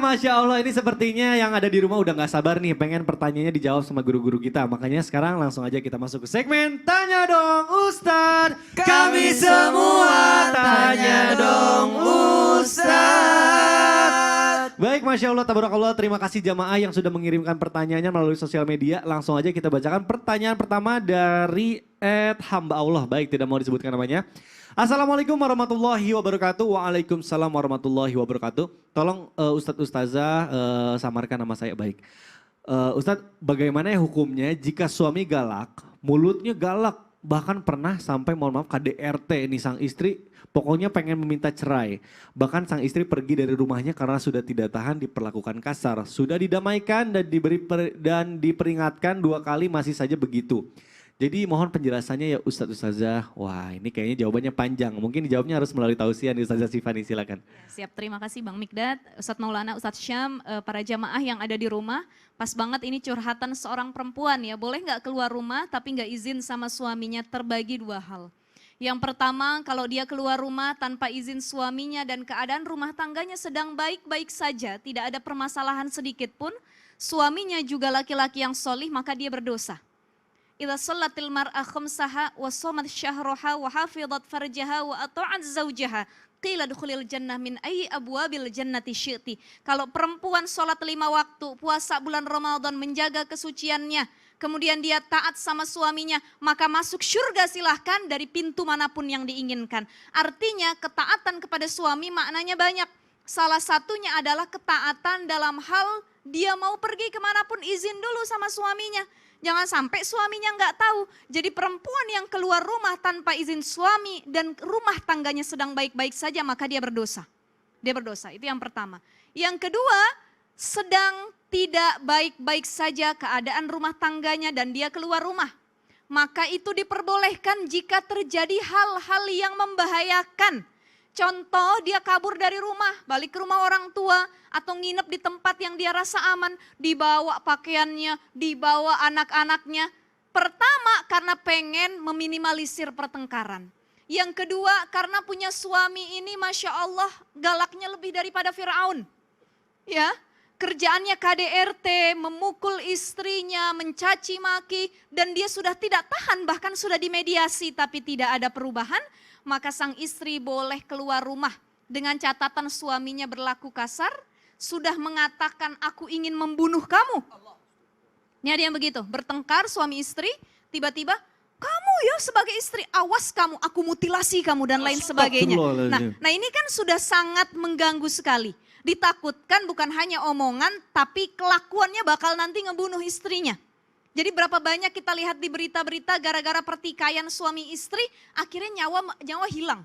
Masya Allah ini sepertinya yang ada di rumah udah gak sabar nih pengen pertanyaannya dijawab sama guru-guru kita. Makanya sekarang langsung aja kita masuk ke segmen Tanya Dong Ustadz. Kami semua tanya dong Ustadz. Baik, Masya Allah, tabarakallah, terima kasih jamaah yang sudah mengirimkan pertanyaannya melalui sosial media. Langsung aja kita bacakan pertanyaan pertama dari @hamba Allah. Baik, tidak mau disebutkan namanya. Assalamualaikum warahmatullahi wabarakatuh. Waalaikumsalam warahmatullahi wabarakatuh. Tolong Ustadz Ustazah samarkan nama saya baik. Ustadz, bagaimana ya hukumnya jika suami galak, mulutnya galak, bahkan pernah sampai mohon maaf KDRT ini sang istri pokoknya pengen meminta cerai. Bahkan sang istri pergi dari rumahnya karena sudah tidak tahan diperlakukan kasar. Sudah didamaikan dan diperingatkan 2 kali masih saja begitu. Jadi mohon penjelasannya ya Ustadz Ustazah. Wah ini kayaknya jawabannya panjang. Mungkin dijawabnya harus melalui tausiah nih Ustazah Sifani, silakan. Siap, terima kasih Bang Mikdad, Ustadz Maulana, Ustadz Syam, para jamaah yang ada di rumah. Pas banget ini curhatan seorang perempuan ya, boleh nggak keluar rumah tapi nggak izin sama suaminya, terbagi 2 hal. Yang pertama, kalau dia keluar rumah tanpa izin suaminya dan keadaan rumah tangganya sedang baik-baik saja, tidak ada permasalahan sedikit pun, suaminya juga laki-laki yang solih, maka dia berdosa. Idza shallatil mar'a khamsaha wa shamat syahraha wa hafizat farjaha wa ata'at zaujaha qila dukhulil jannah min ayyi abwabil jannati syi'ti. Kalau perempuan sholat 5 waktu, puasa bulan Ramadan, menjaga kesuciannya, kemudian dia taat sama suaminya, maka masuk surga silahkan dari pintu manapun yang diinginkan. Artinya ketaatan kepada suami maknanya banyak. Salah satunya adalah ketaatan dalam hal dia mau pergi kemanapun izin dulu sama suaminya. Jangan sampai suaminya nggak tahu. Jadi perempuan yang keluar rumah tanpa izin suami dan rumah tangganya sedang baik-baik saja, maka dia berdosa. Dia berdosa, itu yang pertama. Yang kedua, sedang tidak baik-baik saja keadaan rumah tangganya dan dia keluar rumah. Maka itu diperbolehkan jika terjadi hal-hal yang membahayakan. Contoh dia kabur dari rumah, balik ke rumah orang tua, atau nginep di tempat yang dia rasa aman, dibawa pakaiannya, dibawa anak-anaknya. Pertama karena pengen meminimalisir pertengkaran. Yang kedua karena punya suami ini Masya Allah galaknya lebih daripada Fir'aun. Ya, kerjaannya KDRT, memukul istrinya, mencaci maki, dan dia sudah tidak tahan bahkan sudah dimediasi tapi tidak ada perubahan. Maka sang istri boleh keluar rumah dengan catatan suaminya berlaku kasar, sudah mengatakan aku ingin membunuh kamu. Ini ada yang begitu, bertengkar suami istri, tiba-tiba kamu ya sebagai istri, awas kamu, aku mutilasi kamu dan lain sebagainya. Nah ini kan sudah sangat mengganggu sekali. Ditakutkan bukan hanya omongan, tapi kelakuannya bakal nanti ngebunuh istrinya. Jadi berapa banyak kita lihat di berita-berita gara-gara pertikaian suami istri, akhirnya nyawa hilang.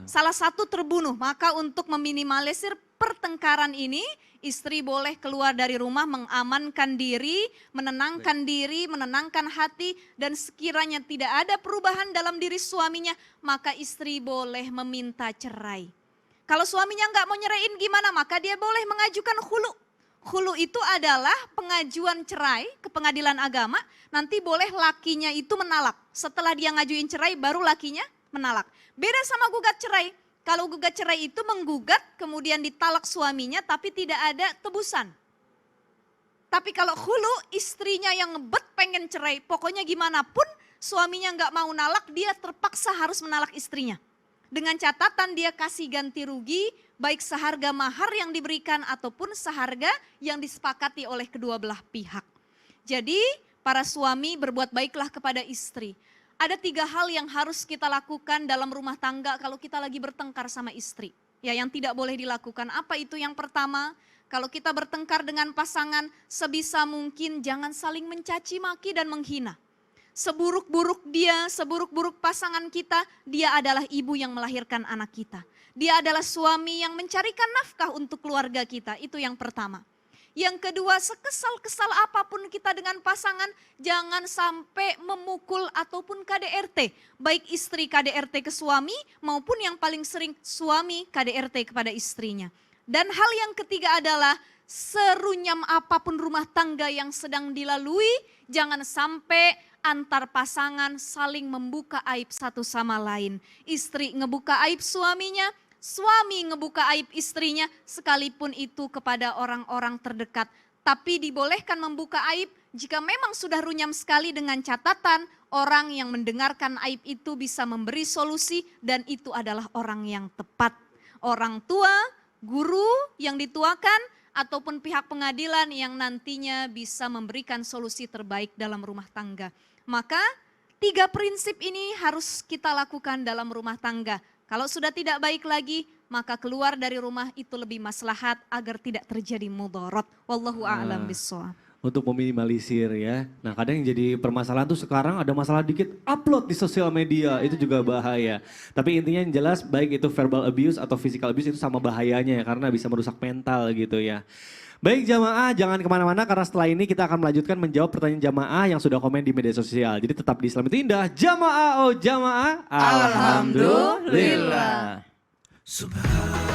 Salah satu terbunuh, maka untuk meminimalisir pertengkaran ini, istri boleh keluar dari rumah mengamankan diri, menenangkan hati, dan sekiranya tidak ada perubahan dalam diri suaminya, maka istri boleh meminta cerai. Kalau suaminya nggak mau nyeraiin gimana, maka dia boleh mengajukan khulu. Khulu itu adalah pengajuan cerai ke pengadilan agama, nanti boleh lakinya itu menalak. Setelah dia ngajuin cerai baru lakinya menalak. Beda sama gugat cerai. Kalau gugat cerai itu menggugat kemudian ditalak suaminya tapi tidak ada tebusan. Tapi kalau khulu istrinya yang ngebet pengen cerai, pokoknya gimana pun suaminya nggak mau nalak, dia terpaksa harus menalak istrinya. Dengan catatan dia kasih ganti rugi, baik seharga mahar yang diberikan ataupun seharga yang disepakati oleh kedua belah pihak. Jadi para suami berbuat baiklah kepada istri. Ada 3 hal yang harus kita lakukan dalam rumah tangga kalau kita lagi bertengkar sama istri. Ya, yang tidak boleh dilakukan. Apa itu? Yang pertama, kalau kita bertengkar dengan pasangan, sebisa mungkin jangan saling mencaci maki dan menghina. Seburuk-buruk dia, seburuk-buruk pasangan kita, dia adalah ibu yang melahirkan anak kita. Dia adalah suami yang mencarikan nafkah untuk keluarga kita, itu yang pertama. Yang kedua, sekesal-kesal apapun kita dengan pasangan, jangan sampai memukul ataupun KDRT. Baik istri KDRT ke suami maupun yang paling sering suami KDRT kepada istrinya. Dan hal yang ketiga adalah serunyam apapun rumah tangga yang sedang dilalui, jangan sampai antar pasangan saling membuka aib satu sama lain. Istri ngebuka aib suaminya, suami ngebuka aib istrinya sekalipun itu kepada orang-orang terdekat. Tapi dibolehkan membuka aib jika memang sudah runyam sekali dengan catatan orang yang mendengarkan aib itu bisa memberi solusi dan itu adalah orang yang tepat. Orang tua, guru yang dituakan, ataupun pihak pengadilan yang nantinya bisa memberikan solusi terbaik dalam rumah tangga. Maka 3 prinsip ini harus kita lakukan dalam rumah tangga. Kalau sudah tidak baik lagi, maka keluar dari rumah itu lebih maslahat agar tidak terjadi mudharat. Wallahu a'lam bishawab. Untuk meminimalisir ya. Nah kadang yang jadi permasalahan tuh sekarang ada masalah dikit upload di sosial media, itu juga bahaya. Tapi intinya yang jelas baik itu verbal abuse atau physical abuse itu sama bahayanya ya karena bisa merusak mental gitu ya. Baik jamaah jangan kemana-mana karena setelah ini kita akan melanjutkan menjawab pertanyaan jamaah yang sudah komen di media sosial. Jadi tetap di Islam itu Indah, jamaah oh jamaah. Alhamdulillah. Subhanallah.